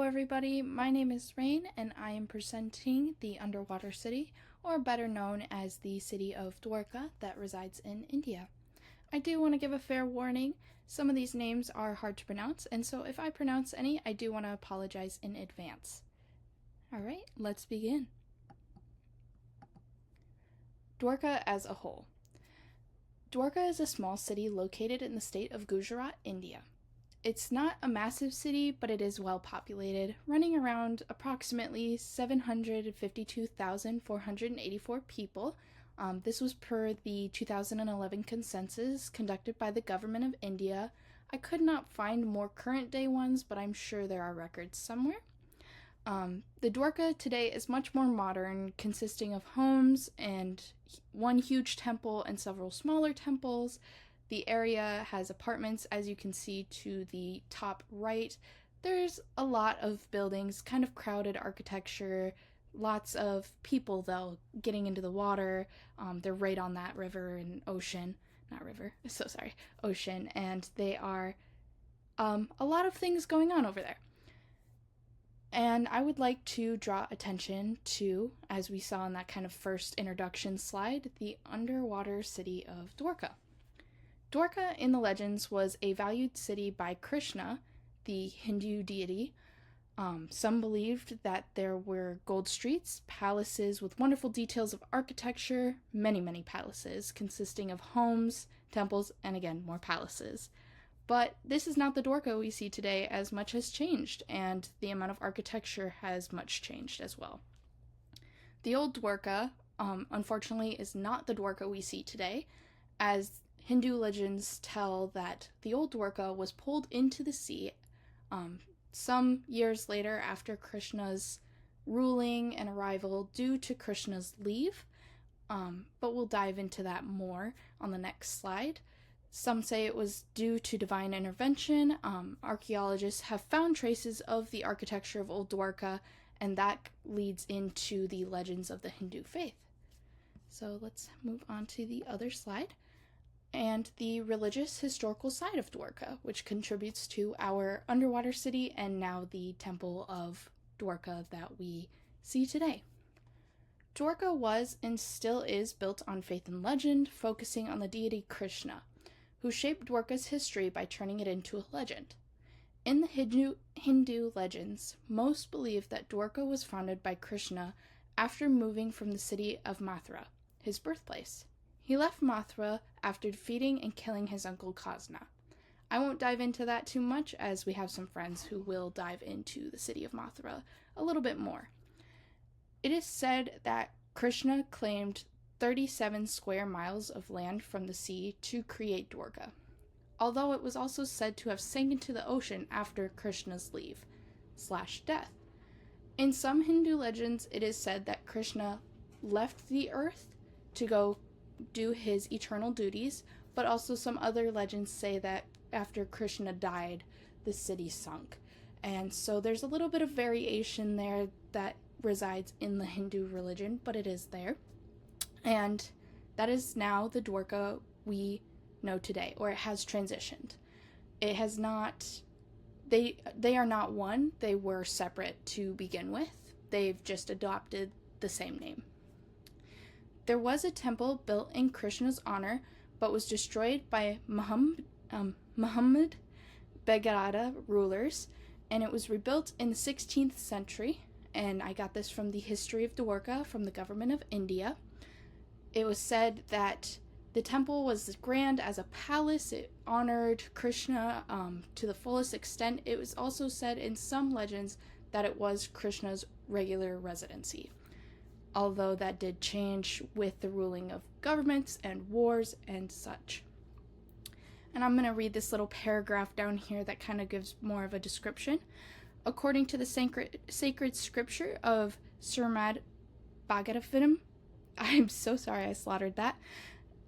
everybody. My name is Rain, and I am presenting the underwater city, or better known as the city of Dwarka, that resides in India. I do want to give a fair warning. Some of these names are hard to pronounce, and so if I pronounce any, I do want to apologize in advance. Alright, let's begin. Dwarka as a whole. Dwarka is a small city located in the state of Gujarat, India. It's not a massive city, but it is well populated, running around approximately 752,484 people. This was per the 2011 census conducted by the government of India. I could not find more current day ones, but I'm sure there are records somewhere. The Dwarka today is much more modern, consisting of homes and one huge temple and several smaller temples. The area has apartments, as you can see to the top right. There's a lot of buildings, kind of crowded architecture, lots of people, though, getting into the water. They're right on that river and ocean. Not river, so sorry, ocean. And they are a lot of things going on over there. And I would like to draw attention to, as we saw in that kind of first introduction slide, the underwater city of Dwarka. Dwarka in the legends was a valued city by Krishna, the Hindu deity. Some believed that there were gold streets, palaces with wonderful details of architecture, many palaces consisting of homes, temples, and again, more palaces. But this is not the Dwarka we see today, as much has changed, and the amount of architecture has much changed as well. The old Dwarka, unfortunately, is not the Dwarka we see today, as Hindu legends tell that the old Dwarka was pulled into the sea some years later after Krishna's ruling and arrival due to Krishna's leave, but we'll dive into that more on the next slide. Some say it was due to divine intervention. Archaeologists have found traces of the architecture of old Dwarka, and that leads into the legends of the Hindu faith. So let's move on to the other slide. And the religious historical side of Dwarka, which contributes to our underwater city and now the temple of Dwarka that we see today. Dwarka was and still is built on faith and legend, focusing on the deity Krishna, who shaped Dwarka's history by turning it into a legend. In the Hindu legends, most believe that Dwarka was founded by Krishna after moving from the city of Mathura, his birthplace. He left Mathura after defeating and killing his uncle Kasna. I won't dive into that too much, as we have some friends who will dive into the city of Mathura a little bit more. It is said that Krishna claimed 37 square miles of land from the sea to create Dwarka, although it was also said to have sank into the ocean after Krishna's leave/death. In some Hindu legends, it is said that Krishna left the earth to go do his eternal duties, but also some other legends say that after Krishna died, the city sunk. And so there's a little bit of variation there that resides in the Hindu religion, but it is there. And that is now the Dwarka we know today, or it has transitioned. It has not, they are not one, they were separate to begin with. They've just adopted the same name. There was a temple built in Krishna's honor, but was destroyed by Muhammad Begharada rulers, and it was rebuilt in the 16th century. And I got this from the History of Dwarka from the government of India. It was said that the temple was grand as a palace. It honored Krishna to the fullest extent. It was also said in some legends that it was Krishna's regular residency, although that did change with the ruling of governments and wars and such. And I'm going to read this little paragraph down here that kind of gives more of a description. According to the sacred scripture of Srimad Bhagavatam, I'm so sorry I slaughtered that,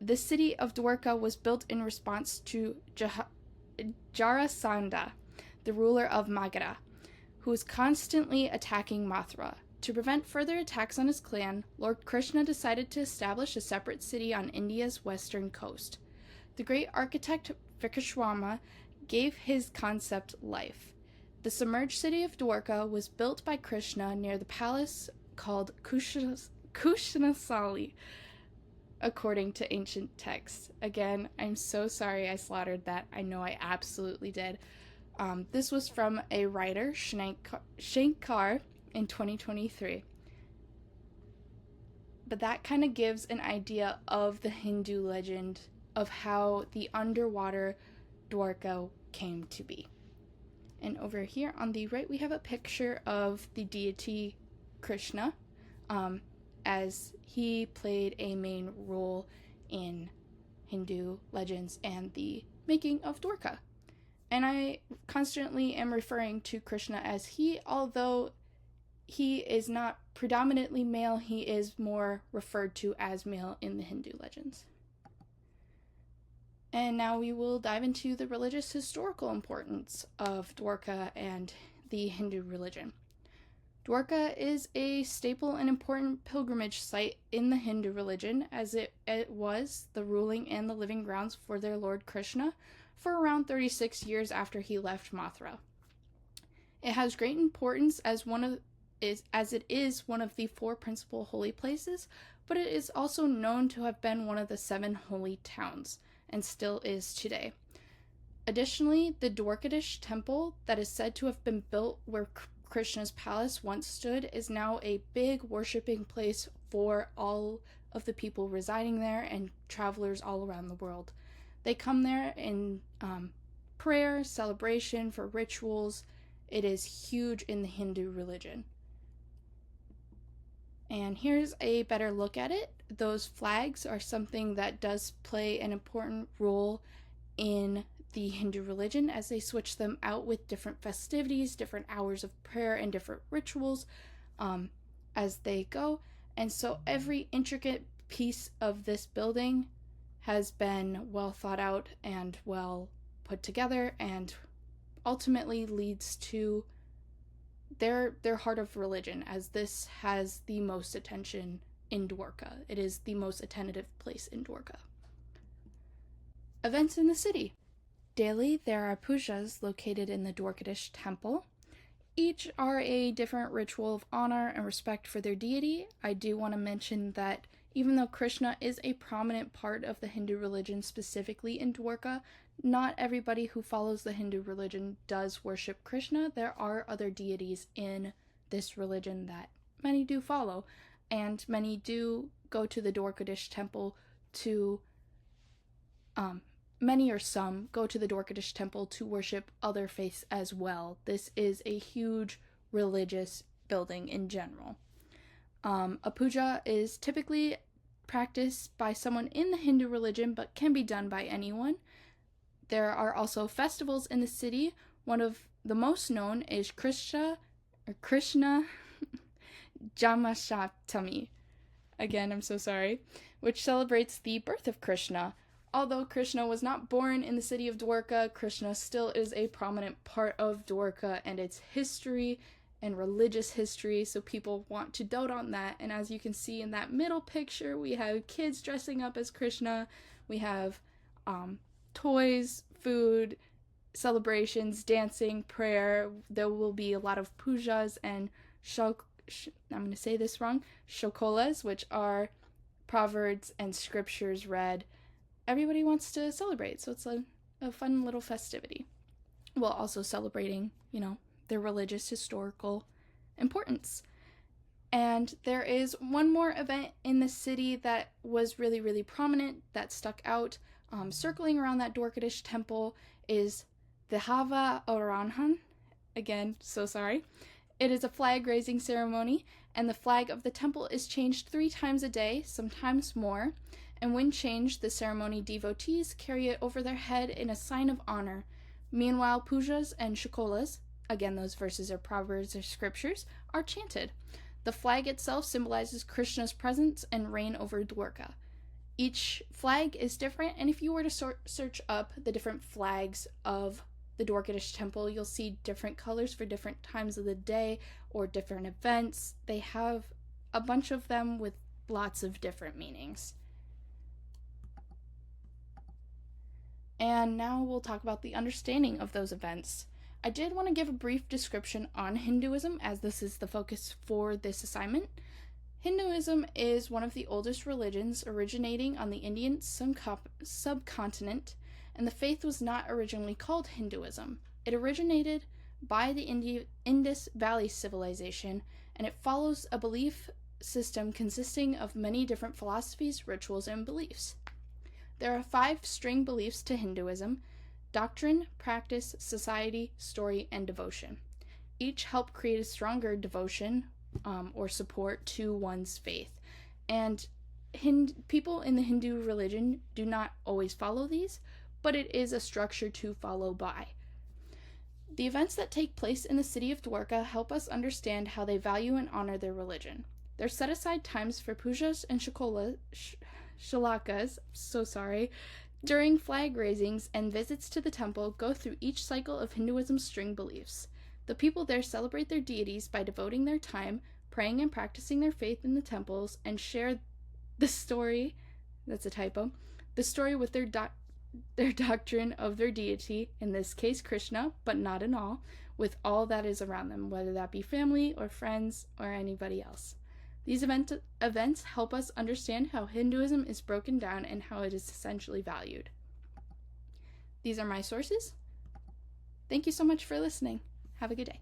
the city of Dwarka was built in response to Jarasandha, the ruler of Magadha, who was constantly attacking Mathura. To prevent further attacks on his clan, Lord Krishna decided to establish a separate city on India's western coast. The great architect Vikramana gave his concept life. The submerged city of Dwarka was built by Krishna near the palace called Kushanasali, according to ancient texts. Again, I'm so sorry I slaughtered that. I know I absolutely did. This was from a writer, Shankar, in 2023. But that kind of gives an idea of the Hindu legend of how the underwater Dwarka came to be. And over here on the right, we have a picture of the deity Krishna, as he played a main role in Hindu legends and the making of Dwarka. And I constantly am referring to Krishna as he, although he is not predominantly male, he is more referred to as male in the Hindu legends. And now we will dive into the religious historical importance of Dwarka and the Hindu religion. Dwarka is a staple and important pilgrimage site in the Hindu religion, as it was the ruling and the living grounds for their Lord Krishna for around 36 years after he left Mathura. It has great importance as it is one of the 4 principal holy places, but it is also known to have been one of the 7 holy towns, and still is today. Additionally, the Dwarkadish temple that is said to have been built where Krishna's palace once stood is now a big worshipping place for all of the people residing there and travelers all around the world. They come there in prayer, celebration, for rituals. It is huge in the Hindu religion. And here's a better look at it. Those flags are something that does play an important role in the Hindu religion, as they switch them out with different festivities, different hours of prayer, and different rituals as they go. And so every intricate piece of this building has been well thought out and well put together, and ultimately leads to their heart of religion, as this has the most attention in Dwarka. It is the most attentive place in Dwarka. Events in the city. Daily, there are pujas located in the Dwarkadish temple. Each are a different ritual of honor and respect for their deity. I do want to mention that even though Krishna is a prominent part of the Hindu religion, specifically in Dwarka, not everybody who follows the Hindu religion does worship Krishna. There are other deities in this religion that many do follow, and many do go to the Dwarkadish temple to many or some go to the Dwarkadish temple to worship other faiths as well. This is a huge religious building in general. A puja is typically practiced by someone in the Hindu religion, but can be done by anyone. There are also festivals in the city. One of the most known is Krishna Jamashtami. Again, I'm so sorry. Which celebrates the birth of Krishna. Although Krishna was not born in the city of Dwarka, Krishna still is a prominent part of Dwarka and its history and religious history, so people want to dote on that. And as you can see in that middle picture, we have kids dressing up as Krishna. We have toys, food, celebrations, dancing, prayer. There will be a lot of pujas and I'm going to say this wrong, shokolas, which are proverbs and scriptures read. Everybody wants to celebrate, so it's a fun little festivity, while also celebrating, their religious historical importance. And there is one more event in the city that was really, really prominent, that stuck out. Circling around that Dwarkadish temple is the Hava Oranhan. Again, so sorry. It is a flag raising ceremony, and the flag of the temple is changed 3 times a day, sometimes more. And when changed, the ceremony devotees carry it over their head in a sign of honor. Meanwhile, pujas and shokolas, again those verses are proverbs or scriptures, are chanted. The flag itself symbolizes Krishna's presence and reign over Dwarka. Each flag is different, and if you were to search up the different flags of the Dwarkadish temple, you'll see different colors for different times of the day or different events. They have a bunch of them with lots of different meanings. And now we'll talk about the understanding of those events. I did want to give a brief description on Hinduism, as this is the focus for this assignment. Hinduism is one of the oldest religions originating on the Indian subcontinent, and the faith was not originally called Hinduism. It originated by the Indus Valley Civilization, and it follows a belief system consisting of many different philosophies, rituals, and beliefs. There are 5 string beliefs to Hinduism: doctrine, practice, society, story, and devotion. Each help create a stronger devotion or support to one's faith. And people in the Hindu religion do not always follow these, but it is a structure to follow by. The events that take place in the city of Dwarka help us understand how they value and honor their religion. They're set aside times for pujas and shalakas, during flag raisings, and visits to the temple go through each cycle of Hinduism's string beliefs. The people there celebrate their deities by devoting their time, praying and practicing their faith in the temples, and share the story with their doctrine of their deity, in this case Krishna, but not in all, with all that is around them, whether that be family or friends or anybody else. These events help us understand how Hinduism is broken down and how it is essentially valued. These are my sources. Thank you so much for listening. Have a good day.